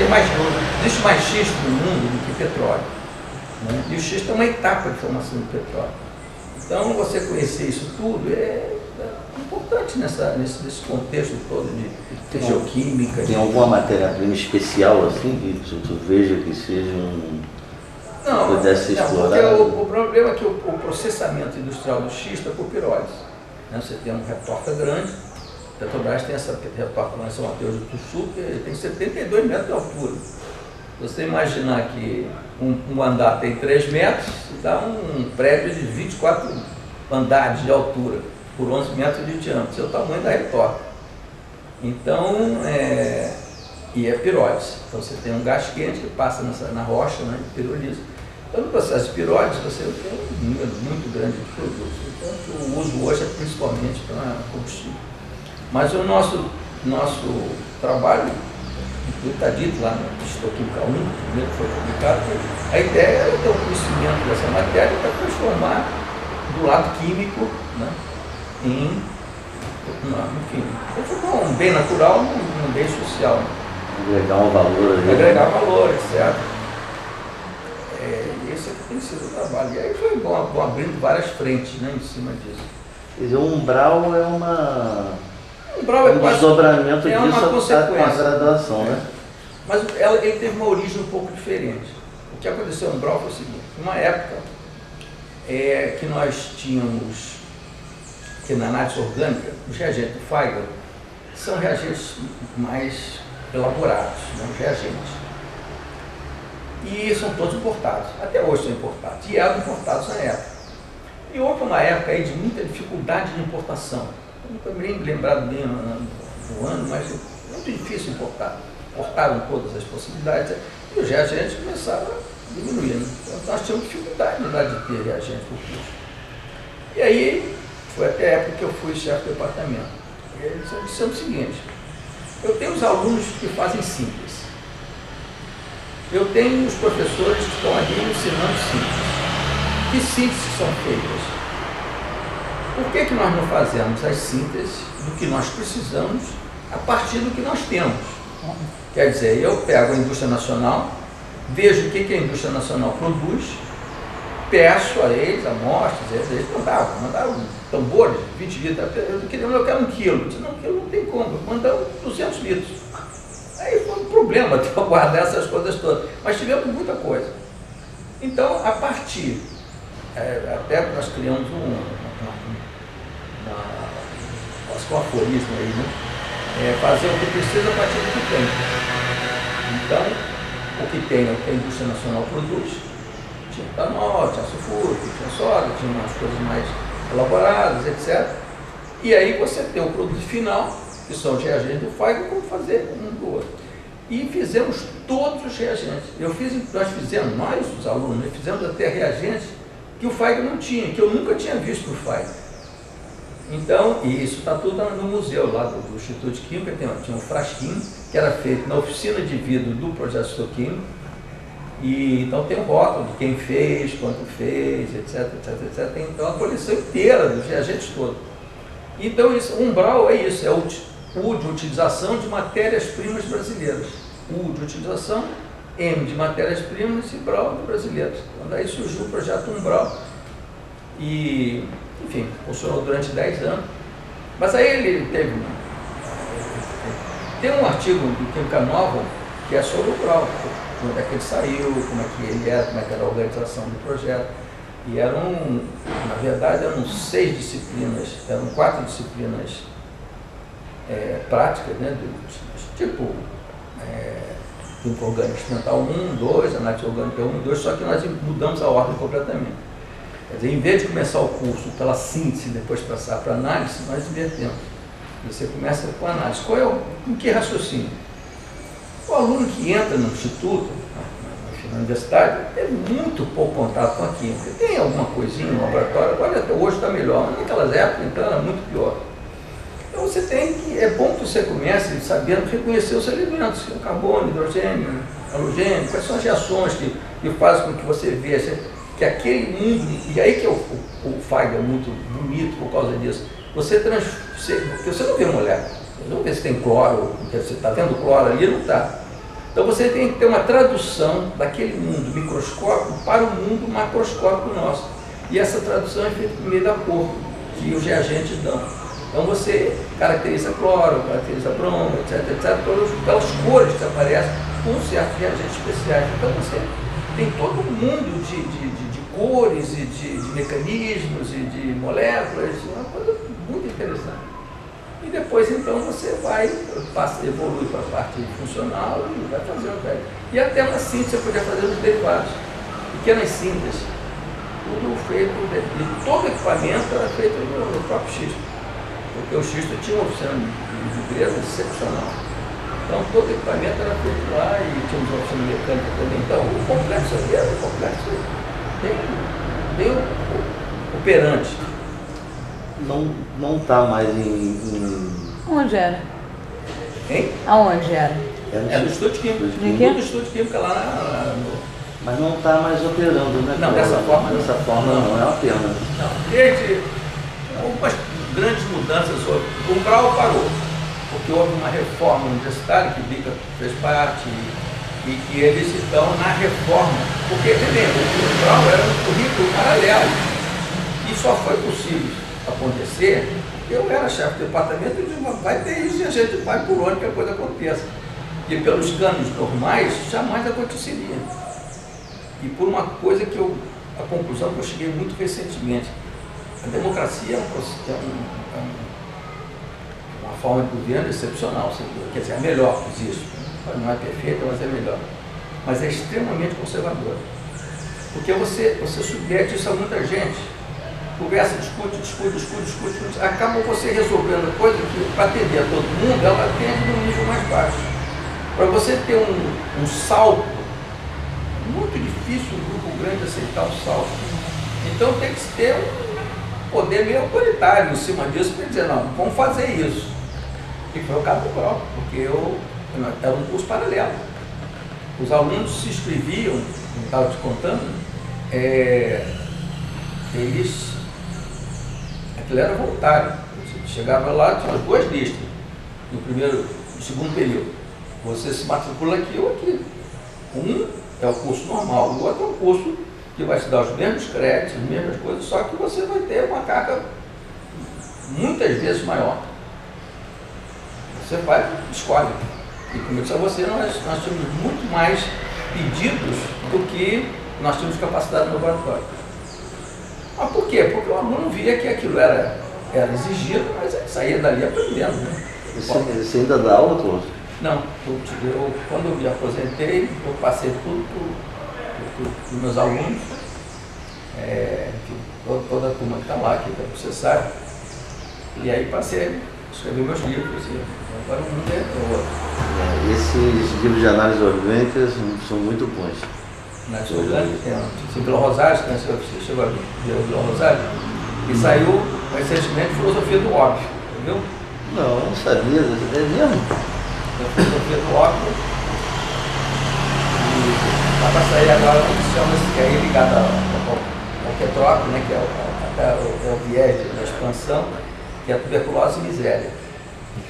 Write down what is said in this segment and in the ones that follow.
existe mais xisto no mundo do que petróleo, né? E o xisto é uma etapa de formação do petróleo. Então, você conhecer isso tudo é importante nesse contexto todo de geoquímica. Tem alguma matéria-prima especial assim que tu veja que seja pudesse explorar? Porque o problema é que o processamento industrial do xisto é por pirólise, né? Você tem uma retorta grande, a Petrobras tem essa retorta lá em São Mateus do Sul, que tem 72 metros de altura. Você imaginar que um andar tem 3 metros, dá um prédio de 24 andares de altura, por 11 metros de diâmetro, esse é o tamanho da retorta. Então, e é pirólise. Então você tem um gás quente que passa na rocha, né, e piroliza. Então no processo de pirólise você tem um número muito grande de produtos. Então o uso hoje é principalmente para combustível. Mas o nosso trabalho, está dito lá no Histoquímica 1, primeiro que foi publicado, que a ideia era ter um conhecimento dessa matéria para transformar do lado químico, né, transformar um bem natural num bem social. Né? Agregar um valor ali. Agregar valor, etc. Esse aqui tem sido o trabalho. E aí foi bom abrindo várias frentes, né, em cima disso. Quer dizer, o umbral é um desdobramento disso com a graduação, né? Mas ele teve uma origem um pouco diferente. O que aconteceu no umbral foi o seguinte: uma época que nós tínhamos, que na análise orgânica, os reagentes do Feiger são reagentes mais elaborados, né, os reagentes. E são todos importados, até hoje são importados, e eram importados na época. E houve uma época aí de muita dificuldade de importação. Eu não estou me lembrado bem do ano, mas é muito difícil importar. Importaram todas as possibilidades e os reagentes começaram a diminuir. Né? Então nós tínhamos dificuldade de ter reagentes por custo. E aí, foi até a época que eu fui chefe do departamento. E eles disseram o seguinte: eu tenho os alunos que fazem síntese. Eu tenho os professores que estão ali ensinando síntese. Que sínteses são feitas? Por que nós não fazemos as sínteses do que nós precisamos a partir do que nós temos? Quer dizer, eu pego a indústria nacional, vejo o que a indústria nacional produz, peço a eles amostras, eles mandaram tambores, 20 litros, eu quero 1 quilo. Eu disse, não, 1 quilo não tem como, mandaram 200 litros. Aí foi um problema para guardar essas coisas todas, mas tivemos muita coisa. Então, a partir, até nós criamos um aforismo aí, né? Fazer o que precisa a partir do que tem. Então, o que tem é o que a indústria nacional produz. Tinha etanol, tinha sulfuro, tinha soda, tinha umas coisas mais elaboradas, etc. E aí você tem o produto final, que são os reagentes do Feiger, como fazer um do outro. E fizemos todos os reagentes. Nós, os alunos, fizemos até reagentes que o Feiger não tinha, que eu nunca tinha visto no Feiger. Então, e isso está tudo no museu lá do Instituto de Química, tinha um frasquinho que era feito na oficina de vidro do projeto histoquímico. E então tem um rótulo de quem fez, quanto fez, etc, etc, etc. Tem então a coleção inteira dos reagentes todos. Então, o umbral é isso, é o de utilização de matérias-primas brasileiras. U de utilização, M de matérias-primas e Umbral de brasileiros. Então, daí surgiu o projeto Umbral. E, enfim, funcionou durante 10 anos. Mas aí ele tem um artigo do Química Nova que é sobre o Umbral. Quando é que ele saiu, como é que ele era, como é que era a organização do projeto. E na verdade, eram 6 disciplinas, eram 4 disciplinas práticas, né, tipo Química Orgânica Experimental 1, 2, Análise Orgânica 1 e 2, só que nós mudamos a ordem completamente. Quer dizer, em vez de começar o curso pela síntese e depois passar para análise, nós invertemos. Você começa com a análise. Em que raciocínio? O aluno que entra no instituto, na universidade, tem muito pouco contato com a química. Tem alguma coisinha no laboratório, agora até hoje está melhor, mas naquelas épocas então era muito pior. Então você é bom que você comece sabendo reconhecer os elementos, o carbono, hidrogênio, halogênio, quais são as reações que fazem com que você veja que aquele mundo, e aí que o Feiger é muito bonito por causa disso, porque você não vê molécula, você não vê se tem cloro, porque você está vendo cloro ali, não está. Então você tem que ter uma tradução daquele mundo microscópico para o mundo macroscópico nosso. E essa tradução é feita por meio da cor que os reagentes dão. Então você caracteriza cloro, caracteriza bromo, etc, todas aquelas cores que aparecem com certos reagentes especiais. Então você tem todo um mundo de cores e de mecanismos e de moléculas, uma coisa muito interessante. E depois então você evolui para a parte funcional e vai fazendo. E até na síntese você podia fazer os derivados, pequenas sínteses, tudo feito, e todo equipamento era feito no próprio xisto, porque o xisto tinha uma oficina de vidreiro excepcional. Então todo equipamento era feito lá e tinha uma oficina mecânica também. Então o complexo ali era um complexo bem operante. Não está mais em... Onde era? Hein? Aonde era? É do Estúdio Químico. Do Estúdio Químico lá Mas não está mais operando, né? Não, dessa forma. Dessa forma não é uma pena. Não, desde algumas grandes mudanças, o Brau parou, porque houve uma reforma universitária que o Bica fez parte e que eles estão na reforma. Porque, lembra, o Brau era um currículo paralelo e só foi possível acontecer. Eu era chefe de departamento e disse, vai ter isso e a gente vai por onde que a coisa aconteça. E pelos cânones normais, jamais aconteceria. E por uma coisa a conclusão que eu cheguei muito recentemente, a democracia é uma forma de governo excepcional, quer dizer, é melhor que existe. Não é perfeita, mas é melhor. Mas é extremamente conservadora. Porque você submete isso a muita gente. Conversa, discute, acaba você resolvendo coisa que, para atender a todo mundo, ela atende num nível mais baixo. Para você ter um salto, muito difícil um grupo grande aceitar o salto. Então tem que ter um poder meio autoritário em cima disso para dizer, não, vamos fazer isso. E foi o caso do próprio, porque era um curso paralelo. Os alunos se inscreviam, como estava te contando, aquilo era voluntário. Chegava lá, tinha 2 listas, no segundo período. Você se matricula aqui ou aqui. Um é o curso normal, o outro é um curso que vai te dar os mesmos créditos, as mesmas coisas, só que você vai ter uma carga muitas vezes maior. Você vai, escolhe. E como eu disse a você, nós tínhamos muito mais pedidos do que nós tínhamos capacidade no laboratório. Mas por quê? Porque o aluno via que aquilo era exigido, mas ele saía dali aprendendo. Né? Você ainda dá aula, Cláudio? Não, quando eu me aposentei, eu passei tudo para os meus alunos, toda a turma que está lá, que você sabe, e aí passei a escrever meus livros, e agora o mundo é outro. Esses livros de análise orgânica são muito bons. Análise orgânica, tem o Vila Rosário, você chegou a ver o Vila Rosário, e saiu recentemente Filosofia do Óbvio, entendeu? Não sabia, é mesmo? Da filosofia do óbvio, e está para sair agora um que chama-se, que é ligado ao petrólogo, né, que é o viés da expansão, que é a tuberculose e miséria.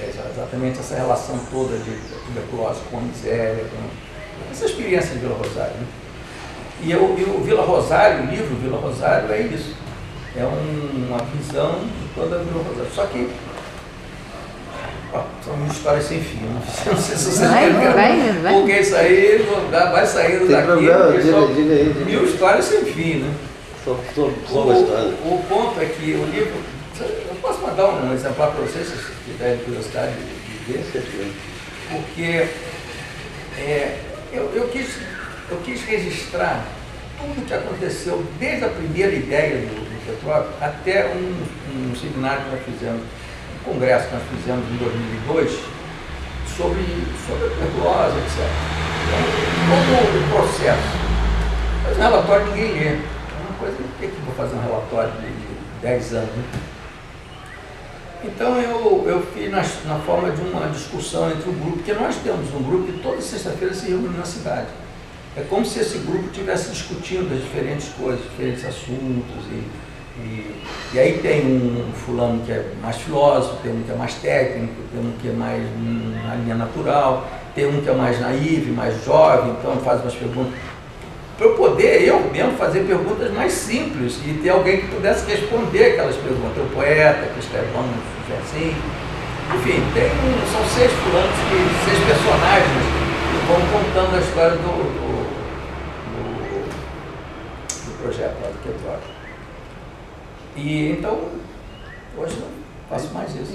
É exatamente essa relação toda de tuberculose com a miséria, com essa experiência de Vila Rosário. Né? E o Vila Rosário, o livro Vila Rosário é isso, é uma visão de toda a Vila Rosário. Só que são mil histórias sem fim. Não sei se vocês querem. Porque isso aí vai saindo tem daqui. Problema, diga aí. Mil histórias sem fim, né? O ponto é que o livro. Eu posso mandar um exemplar para vocês, se tiverem curiosidade de ver. Porque eu quis registrar tudo o que aconteceu desde a primeira ideia do petróleo até um seminário que nós fizemos. Congresso que nós fizemos em 2002 sobre a tuberculose, etc. Então, todo o processo. Mas o relatório ninguém lê. É uma coisa, por que eu vou fazer um relatório de 10 anos? Né? Então eu fiz na forma de uma discussão entre o grupo, porque nós temos um grupo que toda sexta-feira se reúne na cidade. É como se esse grupo estivesse discutindo as diferentes coisas, diferentes assuntos. E aí tem um fulano que é mais filósofo, tem um que é mais técnico, tem um que é mais na linha natural, Tem um que é mais naive, mais jovem, então faz umas perguntas. Para eu poder, eu mesmo, fazer perguntas mais simples e ter alguém que pudesse responder aquelas perguntas. O poeta, que escreve assim. Enfim, são 6 fulanos, 6 personagens que vão contando a história do projeto lá do Quebrado. E então, hoje não faço mais isso.